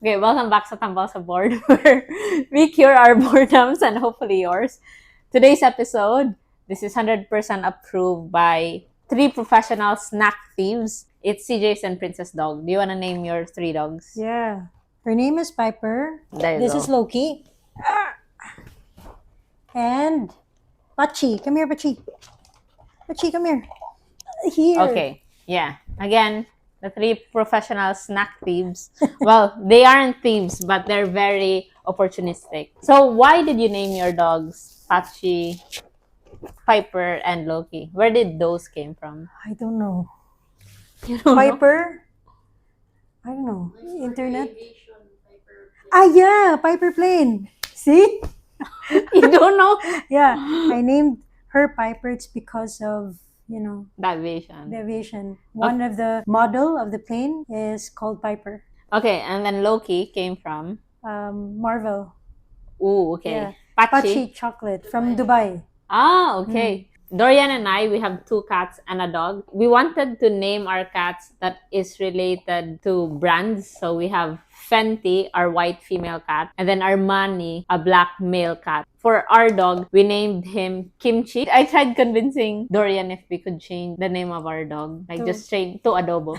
Okay, welcome back sa Tambal sa Board, where we cure our boredoms and hopefully yours. Today's episode, this is 100% approved by 3 professional snack thieves. It's CJ's and Princess Dog. Do you want to name your 3 dogs? Yeah. Her name is Piper. There you This go. is Loki. And Pachi. Come here, Pachi. Pachi, come here. Here. Okay, yeah. Again, the 3 professional snack thieves. Well, they aren't thieves, but they're very opportunistic. So why did you name your dogs Pachi, Piper, and Loki? Where did those came from? I don't know. You don't know? Piper? I don't know. Internet? Yeah. Piper Plane. See? You don't know? Yeah. I named her Piper. It's because of, That vision. the aviation. One of the model of the plane is called Piper. Okay, and then Loki came from. Marvel. Ooh, okay. Yeah. Pachi. Pachi chocolate from Dubai. Ah, okay. Dorian and I, we have 2 cats and a dog. We wanted to name our cats that is related to brands. So we have Fenty, our white female cat, and then Armani, a black male cat. For our dog, we named him Kimchi. I tried convincing Dorian if we could change the name of our dog, like just change to Adobo.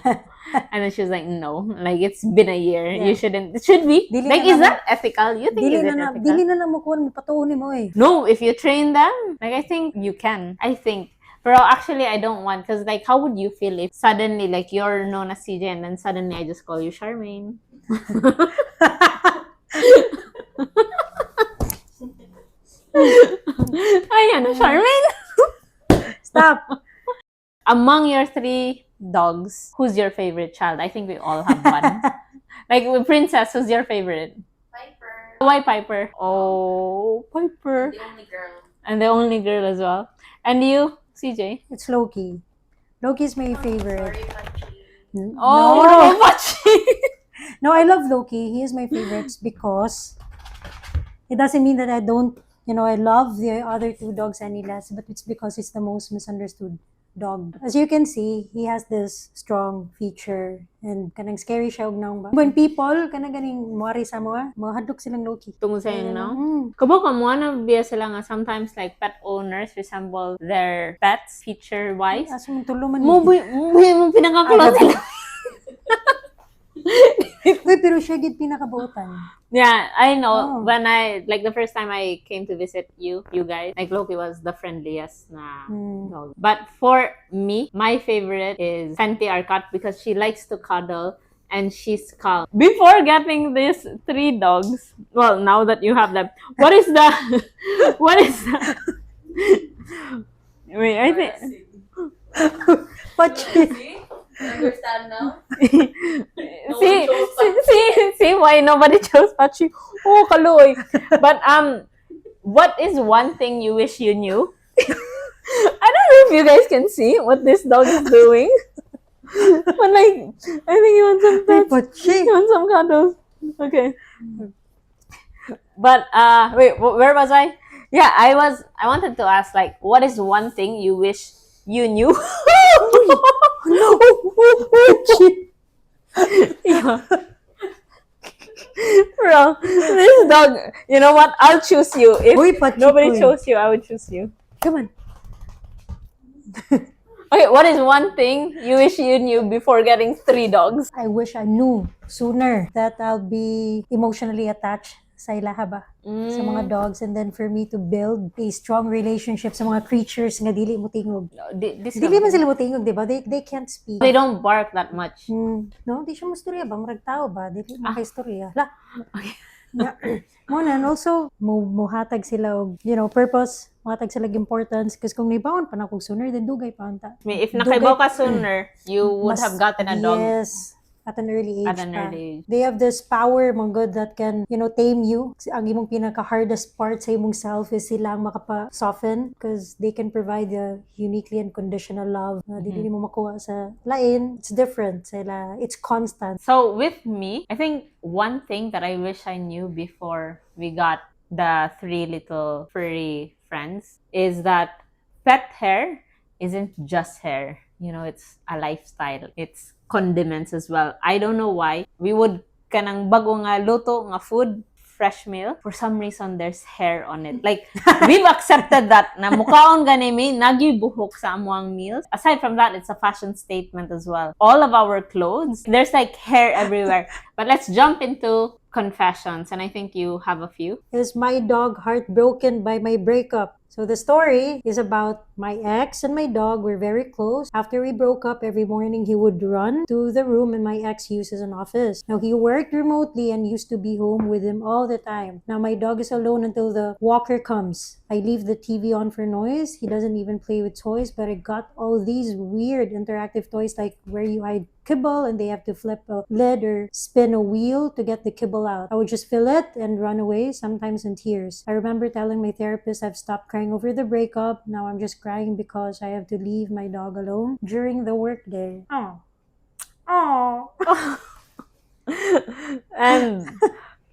And then she was like, no, like it's been a year. Yeah. You shouldn't. It should be. Dili Like, na is na that ethical? You think is it ethical? Dili na mo kuan mo patuon mo eh. No, if you train them, like I think you can. I think. Pero actually, I don't want, because like, how would you feel if suddenly, like, you're known as CJ and then suddenly I just call you Charmaine? Ayan, Charmaine! Stop. Among your 3 dogs, who's your favorite child? I think we all have one. Like, with Princess, who's your favorite? Piper. Why Piper? Oh, Piper. The only girl. And the only girl as well. And you, CJ? It's Loki. Loki's my favorite. Sorry, Pachi. Oh, Pachi! No, I love Loki. He is my favorite because it doesn't mean that I don't, I love the other 2 dogs any less, but it's because it's the most misunderstood dog. As you can see, he has this strong feature and kanang scary siya og naong ba. When people kanang ganing muari sa mga hadlok silang Loki. Tungkol sa inyo, no? Mm. Kabo ka mo na biya sila nga sometimes like pet owners resemble their pets feature-wise. Aso mong tulo man. Mo pinakakulot sila. Uy, pero siya gid pinakabuotan. Yeah, I know. Oh. When like the first time I came to visit you guys, like Loki was the friendliest na dog. But for me, my favorite is Fenty, our cat, because she likes to cuddle and she's calm. Before getting these 3 dogs, well, now that you have them, what is the, wait, I think, Pachi. Understand now? see why nobody chose Pachi. Oh, kaloy. But what is one thing you wish you knew? I don't know if you guys can see what this dog is doing. But like, I think he wants some pets. Pachi. He wants some cuddles. Okay. But wait, where was I? Yeah, I wanted to ask, like, what is one thing you wish you knew? No. Yeah. Bro, this dog, you know what? I'll choose you. If Uy, Pachi, nobody uy. chose you, I would choose you. Come on. Okay, what is one thing you wish you knew before getting 3 dogs? I wish I knew sooner that I'll be emotionally attached sa ilaha ba, sa mga dogs, and then for me to build a strong relationship sa mga creatures nga dili mo tingog. Dili man sila mo tingog, di ba? They can't speak. They don't bark that much. No, di siya mo istorya ba? Marag tao ba? Dili mo istorya. La. Yeah. Muna, and also, muhatag sila og, purpose, muhatag sila og importance, kasi kung naibawan pa na kung sooner, then dugay pa anta. If nakaibaw ka sooner, you would have gotten a dog. Yes. At an early age. At an early age. They have this power, mga God, that can, tame you. Ang imong pinaka-hardest part sa imong self is silang makapa-soften because they can provide the uniquely unconditional love na dili mo makuha sa lain. It's different. It's constant. So with me, I think one thing that I wish I knew before we got the 3 little furry friends is that pet hair isn't just hair. It's a lifestyle. It's condiments as well. I don't know why. We would kanang bago nga luto nga food, fresh meal, for some reason there's hair on it. Like we've accepted that na mukaon ganimi nagibuhok sa amuang meals. Aside from that, it's a fashion statement as well. All of our clothes, there's like hair everywhere. But let's jump into confessions, and I think you have a few. Is my dog heartbroken by my breakup? So the story is about my ex and my dog were very close. After we broke up, every morning he would run to the room and my ex used as an office. Now he worked remotely and used to be home with him all the time. Now my dog is alone until the walker comes. I leave the TV on for noise. He doesn't even play with toys, but I got all these weird interactive toys like where you hide kibble and they have to flip a lid or spin a wheel to get the kibble out. I would just fill it and run away, sometimes in tears. I remember telling my therapist I've stopped crying over the breakup. Now I'm just crying because I have to leave my dog alone during the workday. Oh. Oh. And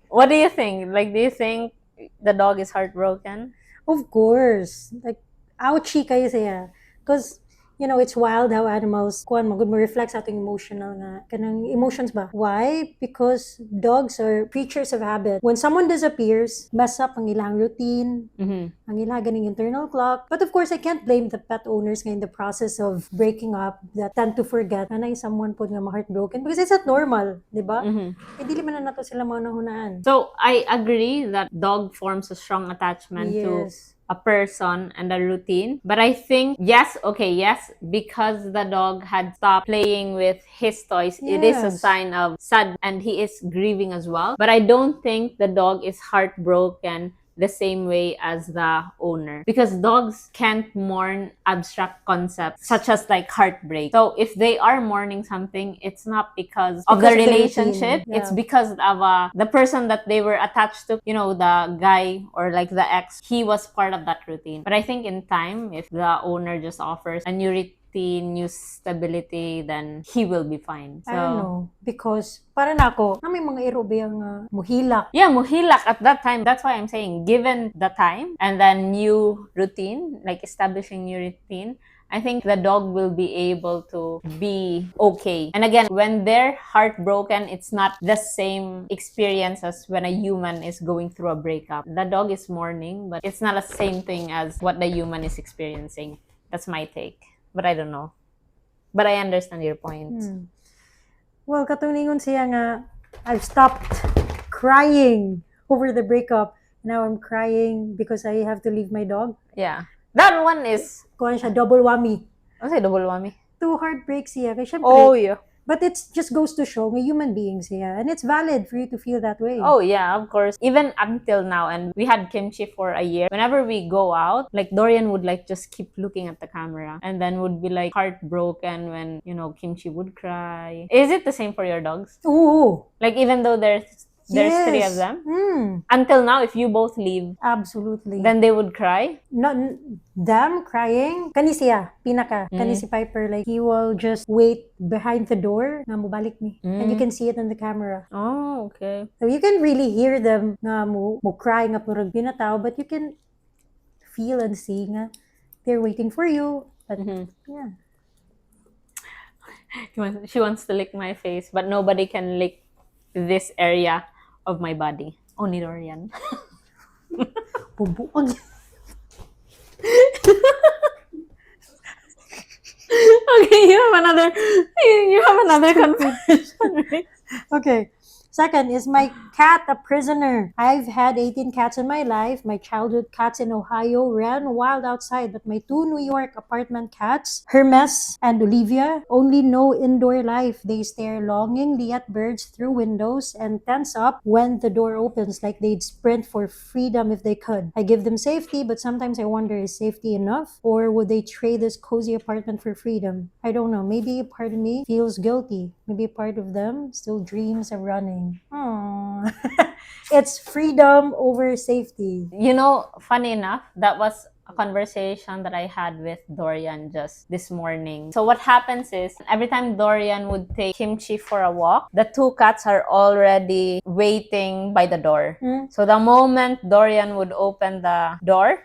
what do you think? Like, do you think the dog is heartbroken? Of course. Like, ouchie kayo siya. Because, you know, it's wild how animals, kuan mo, good mo reflects ating emotional nga. Kanang emotions ba? Why? Because dogs are creatures of habit. When someone disappears, mess up ang ilang routine, ang ilang ganing internal clock. But of course, I can't blame the pet owners nga in the process of breaking up that tend to forget na someone po nga ma-heartbroken because it's not normal, di ba? Eh, dili man na nato sila maunahunaan. So I agree that dog forms a strong attachment to a person and a routine. But I think, yes, because the dog had stopped playing with his toys, it is a sign of sad and he is grieving as well. But I don't think the dog is heartbroken the same way as the owner, because dogs can't mourn abstract concepts such as like heartbreak. So if they are mourning something, it's not because of the relationship, it's because of the person that they were attached to, you know, the guy or like the ex, he was part of that routine. But I think in time, if the owner just offers a new routine, new stability, then he will be fine. So, I don't know. Because, para na ako, may mga aerobe ang muhilak. Yeah, muhilak at that time. That's why I'm saying, given the time and then new routine, like establishing new routine, I think the dog will be able to be okay. And again, when they're heartbroken, it's not the same experience as when a human is going through a breakup. The dog is mourning, but it's not the same thing as what the human is experiencing. That's my take. But I don't know. But I understand your point. Well, katuningon siya nga, I've stopped crying over the breakup. Now I'm crying because I have to leave my dog. Yeah. That one is... Kuha siya, double whammy. Ano say double whammy? Two heartbreaks siya. Kaya syempre, Oh, yeah. but it just goes to show nga human beings siya. And it's valid for you to feel that way. Oh, yeah, of course. Even until now, and we had kimchi for a year. Whenever we go out, like Dorian would like just keep looking at the camera and then would be like heartbroken when, you know, kimchi would cry. Is it the same for your dogs? Oo. Like even though there's three of them? Until now, if you both leave, Absolutely. then they would cry? Not them crying. Kani siya, pinaka. Kani si Piper, like, he will just wait behind the door na mubalik ni. And you can see it on the camera. Oh, okay. So you can really hear them nga mo crying up murag binataw, but you can feel and see nga they're waiting for you. But yeah. She wants to lick my face, but nobody can lick this area of my body. Only Dorian. Bubuang. Okay, you have another confession, right? Okay. Second, is my cat a prisoner? I've had 18 cats in my life. My childhood cats in Ohio ran wild outside, but my two New York apartment cats, Hermes and Olivia, only know indoor life. They stare longingly at birds through windows and tense up when the door opens like they'd sprint for freedom if they could. I give them safety, but sometimes I wonder, is safety enough? Or would they trade this cozy apartment for freedom? I don't know. Maybe a part of me feels guilty. Maybe a part of them still dreams of running. Aww. It's freedom over safety. You know, funny enough, that was a conversation that I had with Dorian just this morning. So what happens is, every time Dorian would take Kimchi for a walk, the two cats are already waiting by the door. So the moment Dorian would open the door,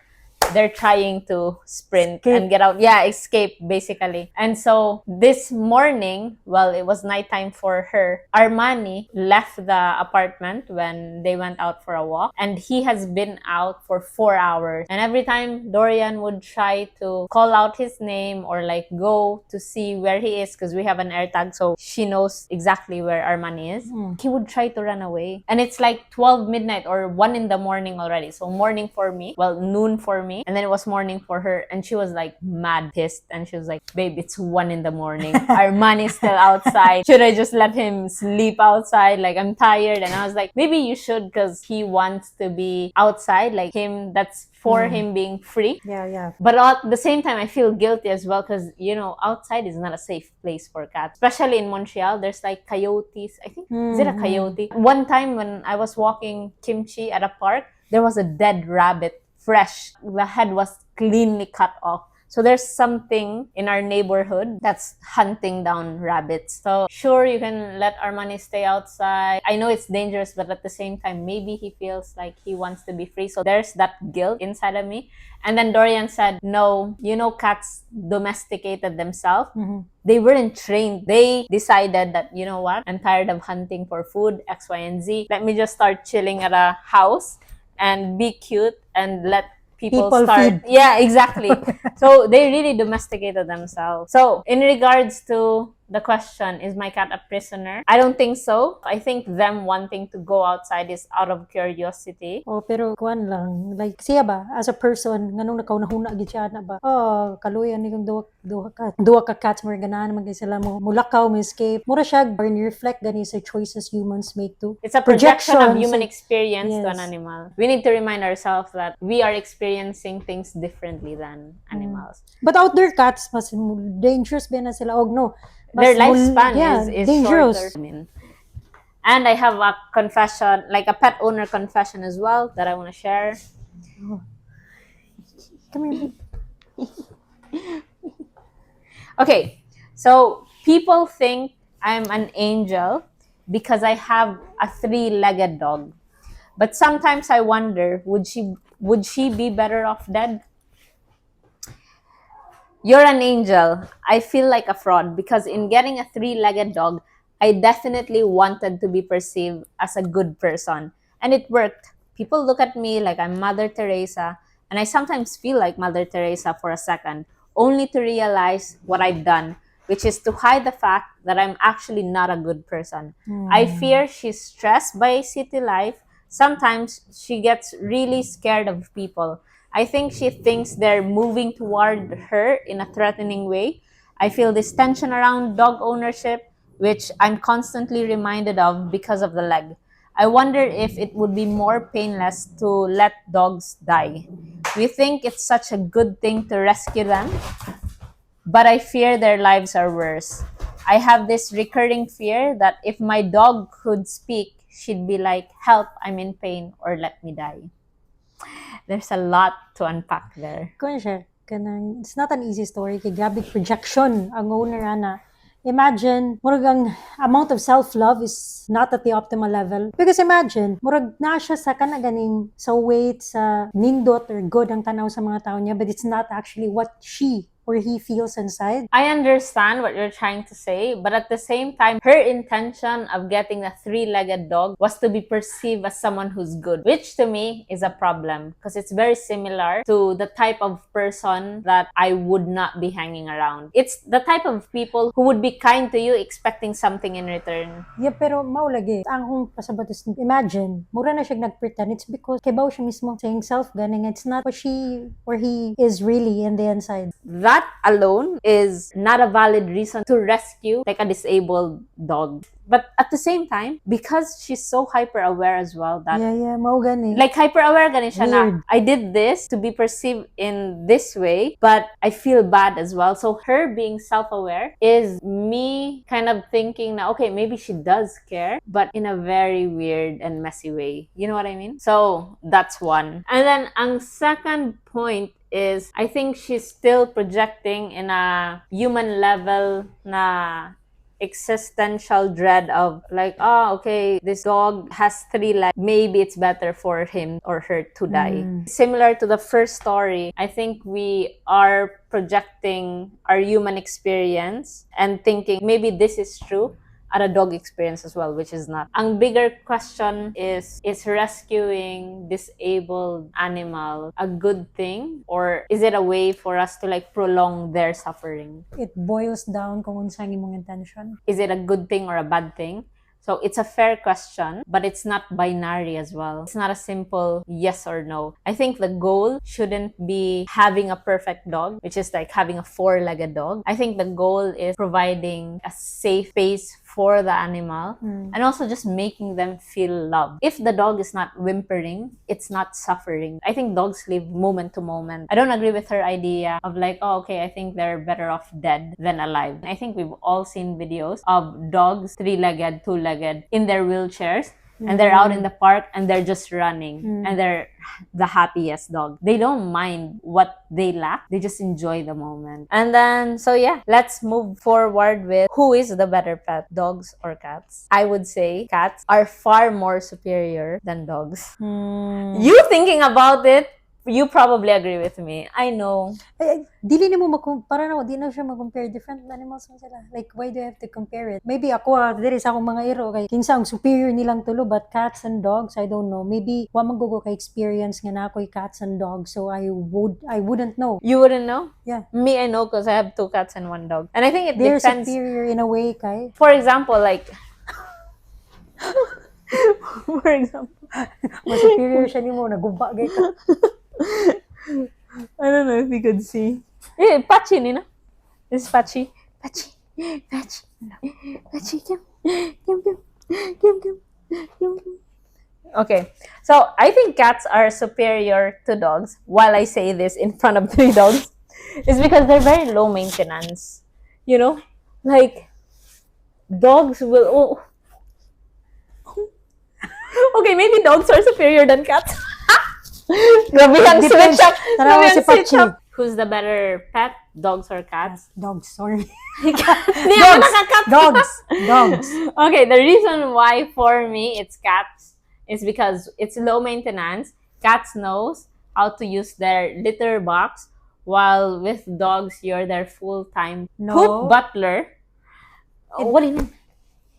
they're trying to sprint Escape. and get out. Yeah, escape, basically. And so this morning, well, it was nighttime for her. Armani left the apartment when they went out for a walk, and he has been out for 4 hours. And every time Dorian would try to call out his name or like go to see where he is, because we have an air tag, so she knows exactly where Armani is, he would try to run away. And it's like 12 midnight or 1 in the morning already. So morning for me, well, noon for me, and then it was morning for her. And she was like mad pissed, and she was like, babe, it's 1 in the morning. Armani's still outside. Should I just let him sleep outside? Like, I'm tired. And I was like, maybe you should, because he wants to be outside, like him, that's for him being free. Yeah. But at the same time, I feel guilty as well, because, you know, outside is not a safe place for cats. Especially in Montreal, there's like coyotes. I think, is it a coyote? One time when I was walking Kimchi at a park, there was a dead rabbit, fresh. The head was cleanly cut off. So there's something in our neighborhood that's hunting down rabbits. So sure, you can let Armani stay outside. I know it's dangerous, but at the same time, maybe he feels like he wants to be free. So there's that guilt inside of me. And then Dorian said, no, you know, cats domesticated themselves. They weren't trained. They decided that, you know what, I'm tired of hunting for food, X, Y, and Z. Let me just start chilling at a house and be cute and let people start. Feed. Yeah, exactly. So they really domesticated themselves. So in regards to the question, is my cat a prisoner? I don't think so. I think them wanting to go outside is out of curiosity. Oh, pero kuan lang, like siya ba as a person nganong nakaunahuna gid siya na ba? Oh, kaluyan ni kung duha ka cats mo ganahan man sila mo mulakaw mo escape. Mura siya burn reflect gani sa choices humans make too. It's a projection of human so- experience to an Yes. animal. We need to remind ourselves that we are experiencing things differently than animals. But outdoor cats mas dangerous ba na sila og no? Mas Their lifespan is dangerous. shorter. I mean, and I have a confession, like a pet owner confession as well, that I want to share. Come here. Okay, so people think I'm an angel because I have a 3-legged dog. But sometimes I wonder, would she be better off dead? You're an angel. I feel like a fraud because in getting a 3-legged dog, I definitely wanted to be perceived as a good person. And it worked. People look at me like I'm Mother Teresa, and I sometimes feel like Mother Teresa for a second, only to realize what I've done, which is to hide the fact that I'm actually not a good person. I fear she's stressed by city life. Sometimes she gets really scared of people. I think she thinks they're moving toward her in a threatening way. I feel this tension around dog ownership, which I'm constantly reminded of because of the leg. I wonder if it would be more painless to let dogs die. We think it's such a good thing to rescue them, but I fear their lives are worse. I have this recurring fear that if my dog could speak, she'd be like, help, I'm in pain, or let me die. There's a lot to unpack there. Kuan siya, kanang it's not an easy story kay grabe projection ang owner ana. Imagine, murag ang amount of self-love is not at the optimal level. Because imagine, murag na siya sa kanaganing sa weight, sa nindot or good ang tanaw sa mga tao niya, but it's not actually what she or he feels inside. I understand what you're trying to say, but at the same time, her intention of getting a 3-legged dog was to be perceived as someone who's good, which to me is a problem because it's very similar to the type of person that I would not be hanging around. It's the type of people who would be kind to you expecting something in return. Yeah, pero maulagi. Ang kung pasabot is, imagine, mura na siya nagpretend. It's because kibaw siya mismo saying self-gunning. It's not what she or he is really in the inside. That alone is not a valid reason to rescue like a disabled dog. But at the same time, because she's so hyper aware as well that Yeah, mao gani. like hyper aware gani siya na Weird. I did this to be perceived in this way, but I feel bad as well. So her being self-aware is me kind of thinking na okay, maybe she does care, but in a very weird and messy way. You know what I mean? So that's one. And then ang second point is I think she's still projecting in a human level na existential dread of like, oh, okay, this dog has 3 legs. Maybe it's better for him or her to die. Similar to the first story, I think we are projecting our human experience and thinking maybe this is true at a dog experience as well, which is not. Ang bigger question is rescuing disabled animal a good thing, or is it a way for us to like prolong their suffering? It boils down kung unsa ang imong intention. Is it a good thing or a bad thing? So it's a fair question, but it's not binary as well. It's not a simple yes or no. I think the goal shouldn't be having a perfect dog, which is like having a 4-legged dog. I think the goal is providing a safe space for the animal and also just making them feel loved. If the dog is not whimpering, it's not suffering. I think dogs live moment to moment. I don't agree with her idea of like, oh, okay, I think they're better off dead than alive. I think we've all seen videos of dogs, 3-legged, 2-legged, in their wheelchairs, and they're out in the park and they're just running and they're the happiest dog. They don't mind what they lack. They just enjoy the moment. And then, so yeah, let's move forward with who is the better pet, dogs or cats? I would say cats are far more superior than dogs. You thinking about it, you probably agree with me. I know. Dili nimo para na di na siya mag-compare different animals man sila. Like, why do you have to compare it? Maybe ako, diri sa akong mga iro kay kinsa ang superior nilang tulo, but cats and dogs, I don't know. Maybe wa man gugo ka experience nga na ako'y cats and dogs, so I wouldn't know. You wouldn't know? Yeah. Me, I know because I have 2 cats and 1 dog. And I think it They're depends. superior in a way, kay. For example, like for example, Mas superior siya nimo, nagumpa gay ka. I don't know if you could see. Eh, Pachi, Nina. This is Pachi. Pachi. Pachi. Pachi. Kim. Okay. So, I think cats are superior to dogs. While I say this in front of 3 dogs, is because they're very low maintenance. You know? Like, dogs will... Okay, maybe dogs are superior than cats. Grabe ang switch up. Tarawa si Pachi. Who's the better pet? Dogs or cats? Dogs, sorry. Dogs. Dogs. Okay, the reason why for me it's cats is because it's low maintenance. Cats knows how to use their litter box, while with dogs you're their full-time poop butler. What do you mean?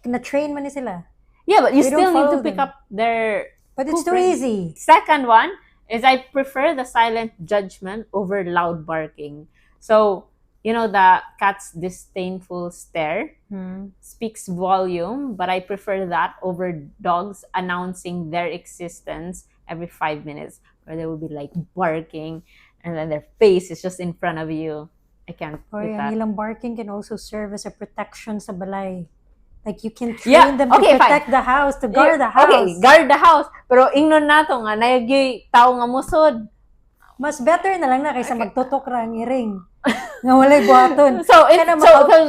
Na-train man ni sila. Yeah, but you They still don't need to follow pick them. up their But it's poop, too right? easy. Second one is I prefer the silent judgment over loud barking. So, you know, the cat's disdainful stare speaks volume, but I prefer that over dogs announcing their existence every 5 minutes, where they will be like barking and then their face is just in front of you. I can't Or with ang that. ilang barking can also serve as a protection sa balay. Like, you can train them to okay, protect the house, to guard the house. Okay, guard the house. Pero ingnon nato nga, nayagyoy tao nga musod. Mas better na lang na kaysa magtutok ra ang iring. Nga walay buhaton. So, Kana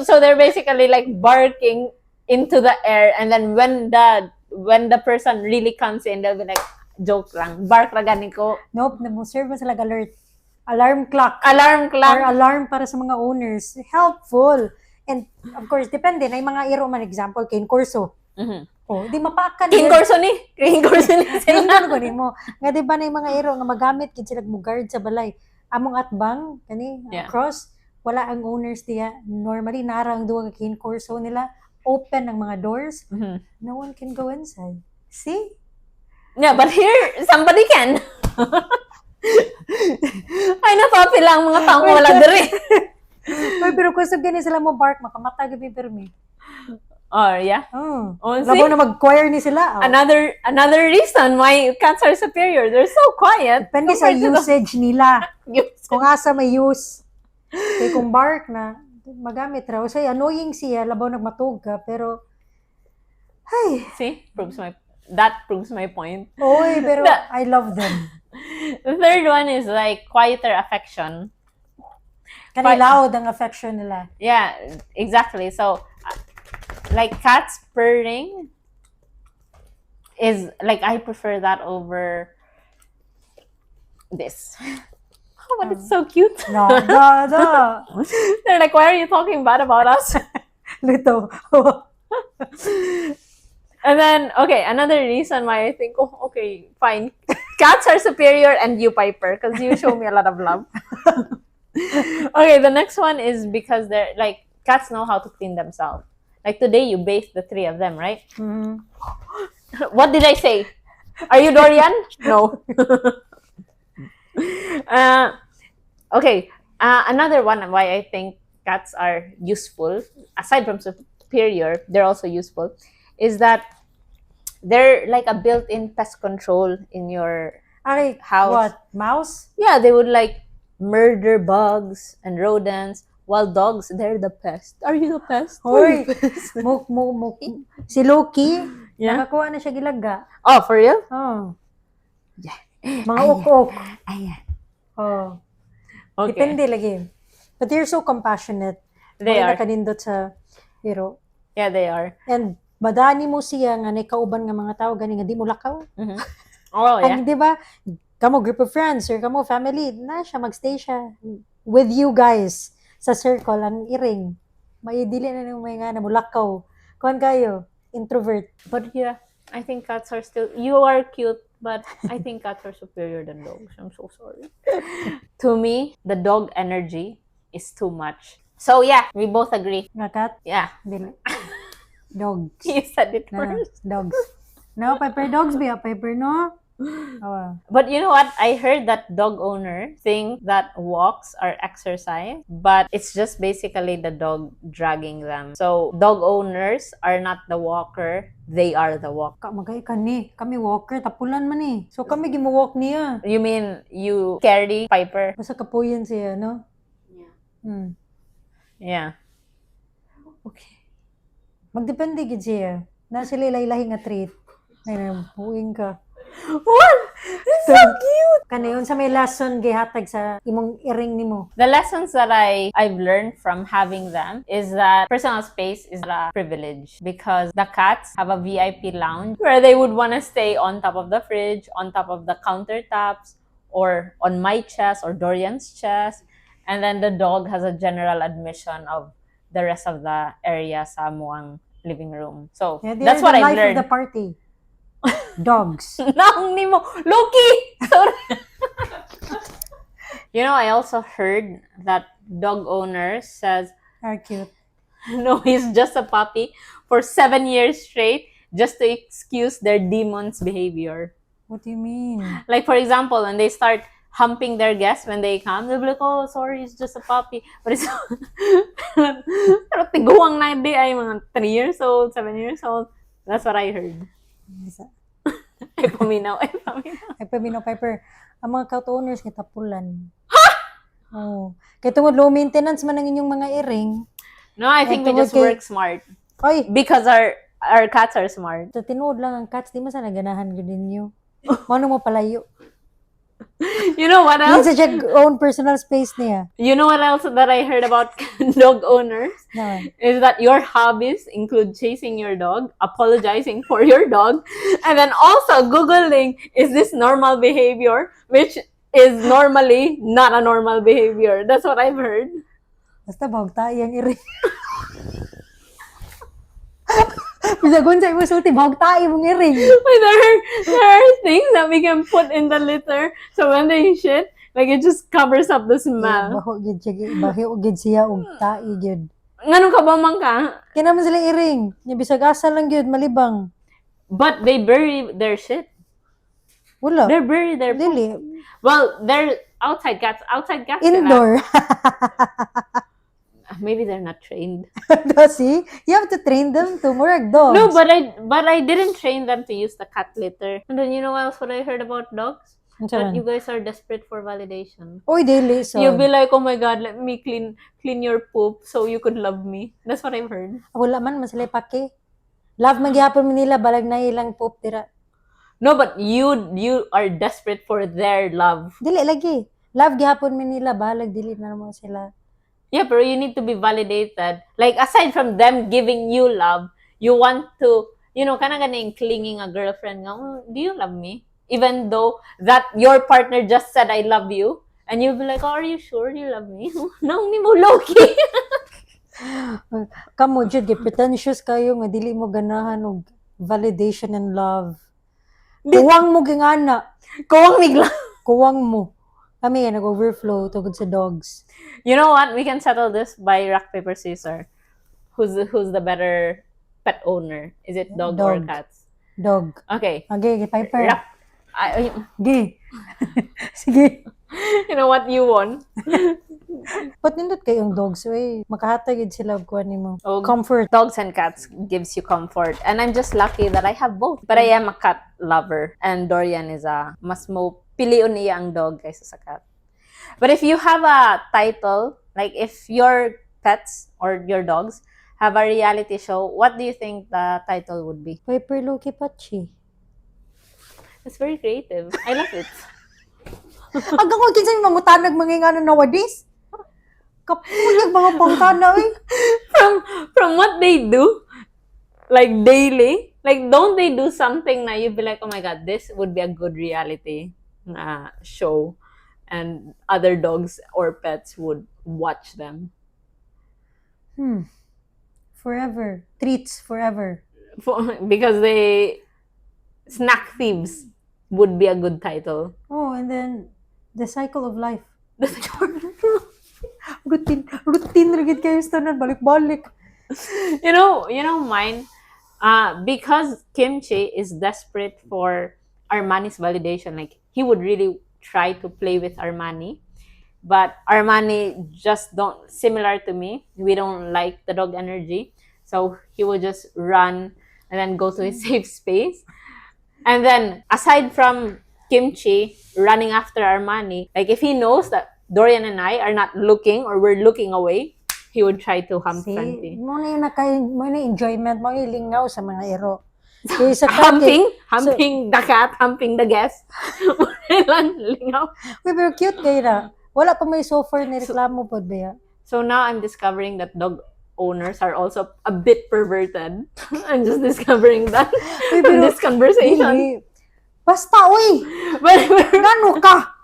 so they're basically like barking into the air, and then when the person really comes in, they'll be like, joke lang, bark ra gani ko. Nope, serve mo sila alert. Alarm clock. Alarm clock. Or alarm para sa mga owners. Helpful. And, of course, depende. Na yung mga iro man, example, cane corso. Oh, di mapakan. King corso ni sila. Tingnan ko mo. Nga di ba na yung mga iro nga magamit kid sila mo-guard sa balay. Among atbang, kani, cross, wala ang owners diya. Normally, narang duwa ka cane corso nila. Open ang mga doors. No one can go inside. See? Yeah, but here, somebody can. Ay, napapi lang mga tao wala diri. Ay, pero kung sabihin sila mo bark, makamata gabi permi. Oh, yeah. Oh, see? labo na mag-choir ni sila. Oh. Another reason why cats are superior. They're so quiet. Depende sa usage nila. Usage. Kung asa may use. Kaya kung bark na, magamit raw. So, annoying siya, labaw nagmatog ka, pero, ay. See? That proves my point. Oy, pero I love them. The third one is like quieter affection. Kanilaod ang affection nila. Yeah, exactly. So, like cats purring is like, I prefer that over this. Oh, but it's so cute. No. They're like, why are you talking bad about us? Lito. And then, okay, another reason why I think, oh, okay, fine. Cats are superior and you, Piper, because you show me a lot of love. Okay, the next one is because they're like, cats know how to clean themselves. Like today, you bathed the three of them, right? Mhm. What did I say? Are you Dorian? No. Okay, another one why I think cats are useful, aside from superior, they're also useful, is that they're like a built-in pest control in your Ay, house. what? Mouse? Yeah, they would like murder bugs and rodents, while dogs, they're the pest. Are you the pest? Are you Hoy, pest? muk. Si Loki, Yeah. nakakuha na siya gilaga. Oh, for real? Oh. Yeah. Mga uk-uk. Ayan. Oh. Okay. Depende lagi. But they're so compassionate. They Wala are. na kanindot sa hero. Yeah, they are. And madani mo siya nga nakauban nga mga tao gani nga di mo lakaw. Mhm. Oh, yeah. Ang di ba? Kamo group of friends or kamo family, na siya magstay siya with you guys sa circle ang iring. Maidili na nung mga nga namulakaw. Kuan kayo, introvert. But yeah, I think cats are still. You are cute, but I think cats are superior than dogs. I'm so sorry. To me, the dog energy is too much. So yeah, we both agree. Nga cat, Yeah, dili. Dogs. you said it Na, first. dogs. No, Piper dogs ba? Piper no? Oh. But you know what? I heard that dog owners think that walks are exercise, but it's just basically the dog dragging them. So dog owners are not the walker; they are the walk. Magay kani. Kami walker, tapulan man eh. So kami gimu-walk niya. You mean you carry Piper? Basta kapuyan siya, no? Yeah. Hmm. Yeah. Okay. Magdepende gid siya. Na sila lahi nga treat. Ay, buing ka. What? It's so cute. Kani sa may lesson gihatag sa imong iring nimo. The lessons that I've learned from having them is that personal space is a privilege because the cats have a VIP lounge where they would want to stay on top of the fridge, on top of the countertops, or on my chest or Dorian's chest. And then the dog has a general admission of the rest of the area sa muang living room. So Yeah, that's are what the I've life learned. of the party. Dogs. Nang nimo Loki. Sorry. You know, I also heard that dog owners says Are cute. no, he's just a puppy for 7 years straight just to excuse their demon's behavior. What do you mean? Like for example, when they start humping their guests when they come, they'll be like, oh, sorry, it's just a puppy. But it's pero tiguang na di ay mga 3 years old, 7 years old. That's what I heard. Ay paminaw. Ay, Pabino Piper, ang mga cat owners kita tapulan. Ha? Oh. Kaya tungod low maintenance man ang inyong mga iring. No, I think we tungod just kay- work smart Oy, because our cats are smart. sa tinuod lang ang cats, di man sa naganahan ko ninyo. Mano mo palayo. You know what Yan else? sa siya own personal space niya. You know what else that I heard about dog owners? Naman. Is that your hobbies include chasing your dog, apologizing for your dog, and then also Googling, is this normal behavior? Which is normally not a normal behavior. That's what I've heard. Basta bawag tayo ang iring. Bisagon sa imo sulti, bawag tayo mong iring. But there are things that we can put in the litter, so when they shit, like it just covers up the smell. Baho gid siya, baho gid siya og tayo gid. Ngano ka ba man ka? Kaya naman sila iring. Nya bisag asa lang gid malibang. But they bury their shit. Wala. They bury their poop. Dili. Well, they're outside cats. Outside cats. Indoor. Maybe they're not trained. See? You have to train them to murag dogs. No, but I didn't train them to use the cat litter. And then you know what else what I heard about dogs? That you guys are desperate for validation. Oy, dili. So, You'll be like, oh my god, let me clean your poop so you could love me. That's what I've heard. wala man, masalay pake. Love magyapon mo nila, balag na ilang poop tira. No, but you are desperate for their love. Dili, lagi. Love gihapon mo nila, balag dili na naman sila. Yeah, but you need to be validated. Like, aside from them giving you love, you want to, kind of clinging a girlfriend. Oh, do you love me? Even though that your partner just said, I love you. And you'll be like, oh, are you sure you love me? No, ni mo low-key. Kamo jud gi pretentious kayo nga dili mo ganahan og validation and love. Kuwang mo gingana, Kuwang migla. kuwang mo. Kami nga nag-overflow tugod sa dogs. You know what? We can settle this by rock, paper, scissors. Who's the better pet owner? Is it dog or Dog. cats? Dog. Okay. Okay, Piper. Rock. Gi. Sige. You know what? You won. Ba't nindot kayong dogs? Uy, makahatag yun sila og kuan nimo. Oh, Comfort. Dogs and cats gives you comfort, and I'm just lucky that I have both. But I am a cat lover, and Dorian is mas mo piliun niya ang dog kaysa sa cat. But if you have a title, like if your pets or your dogs have a reality show, what do you think the title would be? Piper Loki Pachi. It's very creative. I love it. Hanggang ko kinsay mangutanag mangingana nowadays. Kapunyag mga pangtana eh. From what they do, like daily, like don't they do something na you'd be like, oh my god, this would be a good reality show, and other dogs or pets would watch them. Forever. Treats forever. Because they snack thieves would be a good title. Oh, and then the cycle of life. Routine rigid kayo sa tanan, balik-balik. you know mine, because Kimchi is desperate for Armani's validation. Like he would really try to play with Armani, but Armani just don't, similar to me, we don't like the dog energy, so he would just run and then go to his safe space. And then aside from Kimchi running after Armani, like if he knows that Dorian and I are not looking or we're looking away, he would try to hump Fenty. Mo na enjoyment, mo ilingaw sa mga ero. Kaya sa cat, Humping the cat, humping the guest. Lingaw. Uy, pero cute kayo na. Wala pa may software na reklamo po ba? So now I'm discovering that dog owners are also a bit perverted. I'm just discovering that in this conversation. Dili. Basta, uy! But Gano ka?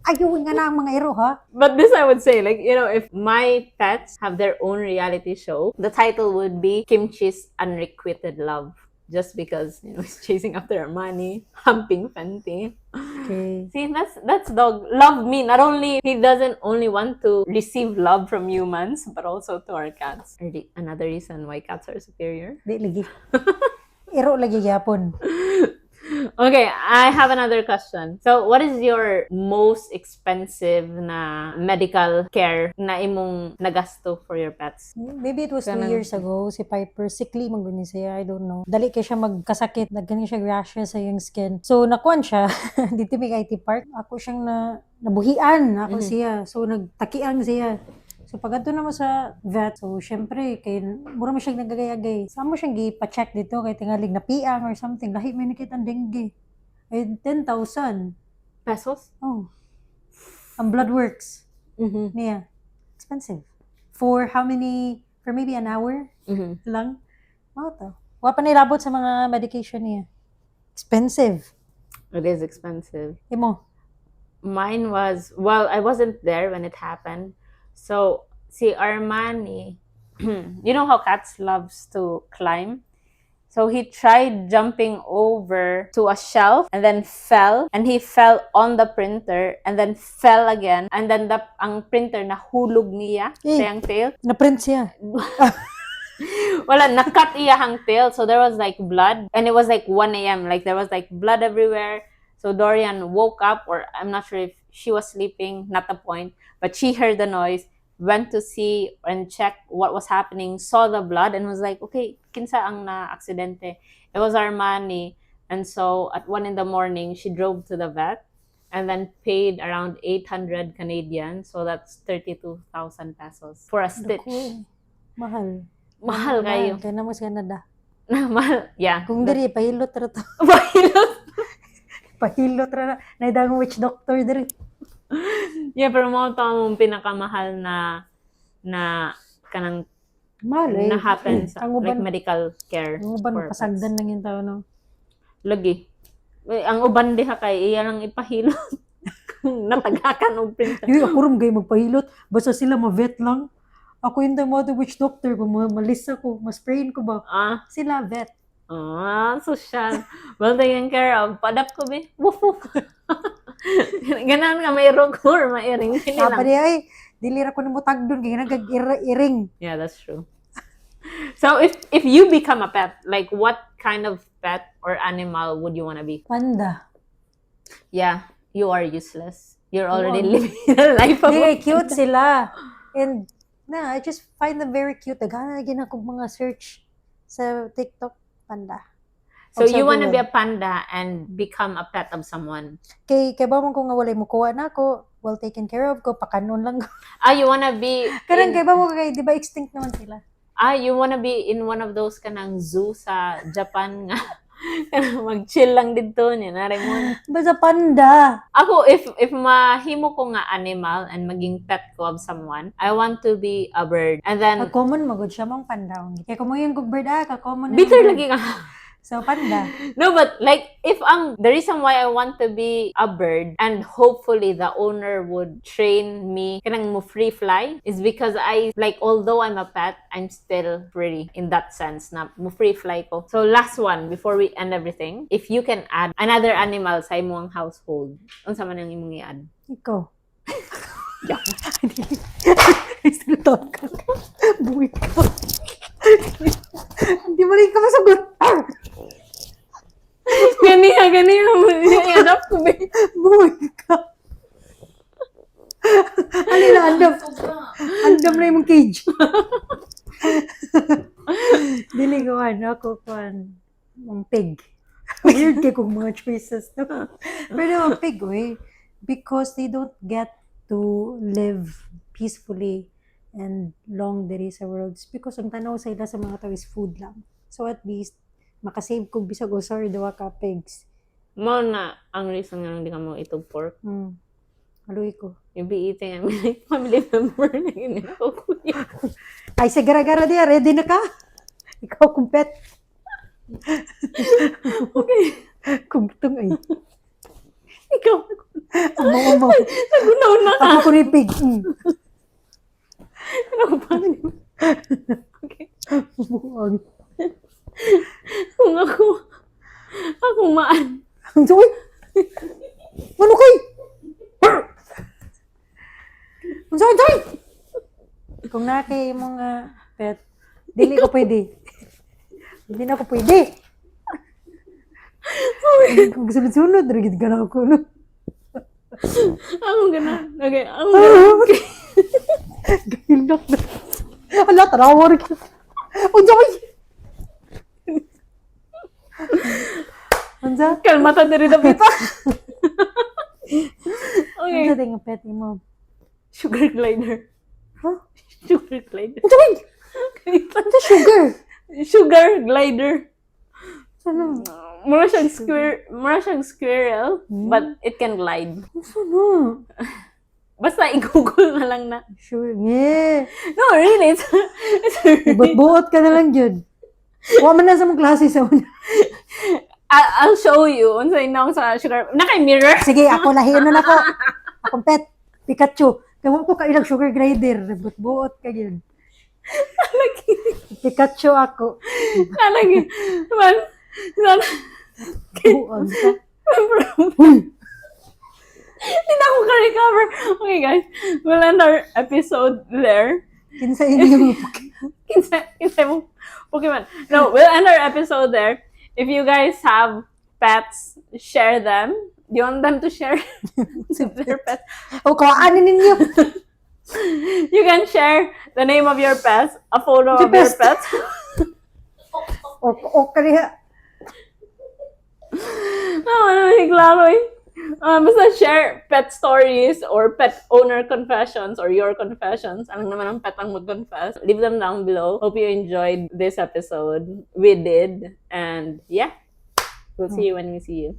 Ayun nga na ang mga ero, ha? But this I would say, like, you know, if my pets have their own reality show, the title would be Kimchi's Unrequited Love. Just because, you know, he's chasing after Armani, humping Fenty. Okay. See, that's dog. Love me. Not only, he doesn't only want to receive love from humans, but also to our cats. Another reason why cats are superior. Di lagi. Ero lagi yapon. Okay, I have another question. So, what is your most expensive na medical care na imong nagasto for your pets? Maybe it was 2 Ganun. years ago, si Piper, sickly man guni siya, I don't know. Dali kay siya magkasakit, nagkani siya rashes sa iyang skin. So, nakuan siya, dito may IT park, ako siyang nabuhian, ako siya. So, nagtakiang siya. So, pag ato naman sa vet, so, syempre, kay, mura mo siyang nagagayagay. Saan mo siyang gipa-check dito, kay tingalig na piang or something, lahi may nakita ang dengue. Ay, 10,000. Pesos? Oh. Ang blood works. Mm-hmm. Niya. Expensive. For how many, for maybe an hour Mm-hmm. lang? Wow to. Wala pa nilabot sa mga medication niya. Expensive. It is expensive. Imo. Mine was, well, I wasn't there when it happened. So, si Armani, you know how cats loves to climb? So, he tried jumping over to a shelf and then fell. And he fell on the printer and then fell again. And then ang printer nahulog niya sa iyang tail. Na-print siya. Wala, nakat iyahang tail. So, there was like blood. And it was like 1 a.m. Like, there was like blood everywhere. So, Dorian woke up, or I'm not sure if she was sleeping, not the point. But she heard the noise, went to see and check what was happening, saw the blood, and was like, okay, kinsa ang na-aksidente. It was Armani. And so, at 1 in the morning, she drove to the vet and then paid around 800 Canadian. So, that's 32,000 pesos for a stitch. Naku, mahal. Mahal kayo. Kaya na mo sa Canada. Mahal. Yeah. Kung diri, pahilot ra to. Mahilot. Pahilot ra na. Naidang witch doctor diri. Yeah, pero mga mong pinakamahal na kanang Mahal eh. na happen sa Ang like uban, medical care. ang uban for pasagdan lang yung tao, no? Lagi. Ang uban diha kay iya lang ipahilot. Kung natagakan og printer. Yung ako rin kayo magpahilot. Basta sila ma-vet lang. Ako yung mo to witch doctor ko, malis ako, masprayin ko ba? Sila vet. Social. Well taken care of. Padap ko, be. Woof, woof. Ganan nga, may rugor, mairing. Sapa niya, ay, dilira ko na mo tagdon, kaya nag-iring. Yeah, that's true. So, if you become a pet, like, what kind of pet or animal would you want to be? Panda. Yeah, you are useless. You're already living a life of Very cute sila. And, I just find them very cute. Naghanagin ako mga search sa TikTok, panda. So, you want to be a panda and become a pet of someone? Kay ba mo kung nga walay mo kuha na ako, well taken care of ko, pakanon lang ko. You want to be... Karang kay ba mo kay, di ba extinct naman sila? You want to be in one of those kanang zoo sa Japan nga. Mag-chill lang dito niya, narimon. Basta panda. Ako, if mahimo ko nga animal and maging pet ko of someone, I want to be a bird. And then... Common magod siya mong panda. Kaya kung mo yung bird, ka-common. Bitter lagi ka. So, panda. No, but like, the reason why I want to be a bird and hopefully the owner would train me kanang mo free fly is because although I'm a pet, I'm still free in that sense na mo free fly ko. So, last one, before we end everything, if you can add another animal sa imong household, unsa man ang imong i-add? Ikaw. Islutot ka. Buwi ka. Hindi mo rin ka masagot. Ganiya. I-adapt ko, babe. Buwi ka. Alin na, andam na yung cage. Dili ko, ako, ang pig. Weird kay kung mga choices. No? Pero ang pig, because they don't get to live peacefully and long diri sa worlds because ang tanaw sa ila sa mga tao is food lang. So at least, makasave kong bisag o sorry, dawa ka pigs. Mo na ang reason nga hindi ka mo itog pork. Haluy ko. You'll be eating ang family member na yun ako kuya. Ay, sa gara-gara diya, ready na ka? Ikaw kung pet. Okay. Kugtong ay. Ikaw. Amo. Nagunaw na ka. Ako ko ni pig. Ano pa? Okay. Buang. Kung ako maan. Ang sawi. Ano kay? Ang sawi. Kung na kay mga pet, dili ko pwede. Hindi na ako pwede. Kung sunod-sunod, rigid ka na ako. No? Ako gana. Okay, ako gana. Gainak na. Ala, tarawar ka. Ang sawi. Anza? Kalmata na rin na pita. Okay. Anza din ang pet mo? Sugar glider. Huh? Sugar glider. Ang sawi. Anza sugar? Sugar glider. Ano? Mura siyang squirrel, but it can glide. Ano? Basta i-google na lang na. Sure. Yeah. No, really. It's Buot ka na lang yun. Huwag man na sa mong klase sa una. I'll show you. Unsay na sa sugar. Naka-mirror. Sige, ako lahiyon na ako. Akong pet. Pikachu. Kaya ko ka ilang sugar glider. Buot ka yun. Pikachu ako. Nalagi. Buon ka. Hindi na ako ka-recover. Okay, guys. We'll end our episode there. Kinsa inyo. Kinsa mo Pokemon. No, we'll end our episode there. If you guys have pets, share them. Do you want them to share their pets? O, kawaanin ninyo. You can share the name of your pets, a photo of your pet. O, kaniya. Klaro eh. Basta share pet stories or pet owner confessions or your confessions. Anong naman ang pet ang mag-confess? Leave them down below. Hope you enjoyed this episode. We did. And yeah, we'll see you when we see you.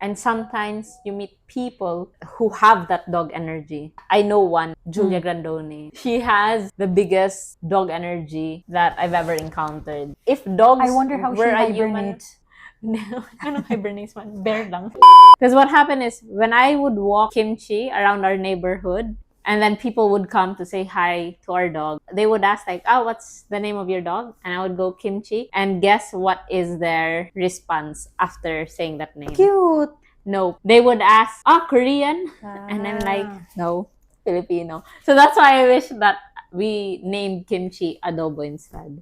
And sometimes you meet people who have that dog energy. I know one, Julia Grandone. She has the biggest dog energy that I've ever encountered. If dogs I wonder how were she a human... hibernates. No, anong hibernates man? Bear lang. Because what happened is, when I would walk Kimchi around our neighborhood, And then people would come to say hi to our dog. They would ask like, "Oh, what's the name of your dog?" And I would go Kimchi. And guess what is their response after saying that name? Cute. No. They would ask, "Oh, Korean?" And I'm like, Ah. "No, Filipino." So that's why I wish that we named Kimchi adobo instead.